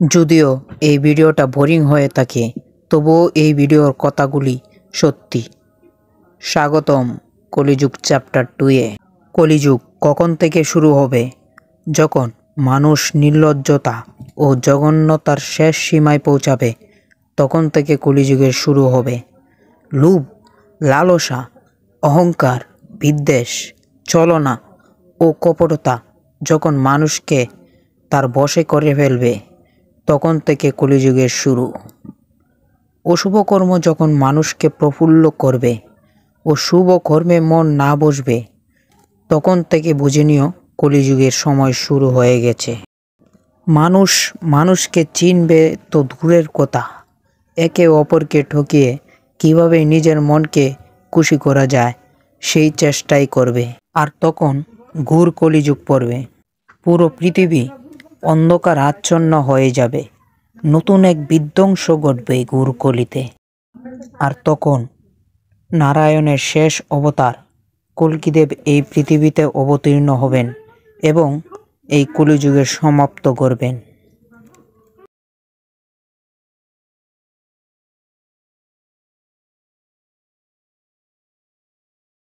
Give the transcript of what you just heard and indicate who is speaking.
Speaker 1: যদিও এই ভিডিওটা বোরিং হয়ে থাকে, তবুও এই ভিডিওর কথাগুলি সত্যি। স্বাগতম কলিযুগ চ্যাপ্টার 2-এ। কলিযুগ কখন থেকে শুরু হবে? যখন মানুষ নির্লজ্জতা ও জঘন্যতার শেষ সীমায় পৌঁছাবে, তখন থেকে কলিযুগের শুরু হবে। লোভ, লালসা, অহংকার, বিদ্বেষ, ছলনা ও কপটতা যখন মানুষকে তার বশে করে ফেলবে, তখন থেকে কলিযুগের শুরু। অশুভ কর্ম যখন মানুষকে প্রফুল্ল করবে ও শুভ কর্মে মন না বসবে, তখন থেকে বুঝে নিও কলিযুগের সময় শুরু হয়ে গেছে। মানুষ মানুষকে চিনবে তো দূরের কথা, একে অপরকে ঠকিয়ে কিভাবে নিজের মনকে খুশি করা যায় সেই চেষ্টাই করবে। আর তখন ঘোর কলিযুগ পড়বে। পুরো পৃথিবী অন্ধকার আচ্ছন্ন হয়ে যাবে। নতুন এক বিধ্বংস ঘটবে ঘোর কলিতে। আর তখন নারায়ণের শেষ অবতার কল্কিদেব এই পৃথিবীতে অবতীর্ণ হবেন এবং এই কলিযুগের সমাপ্ত করবেন।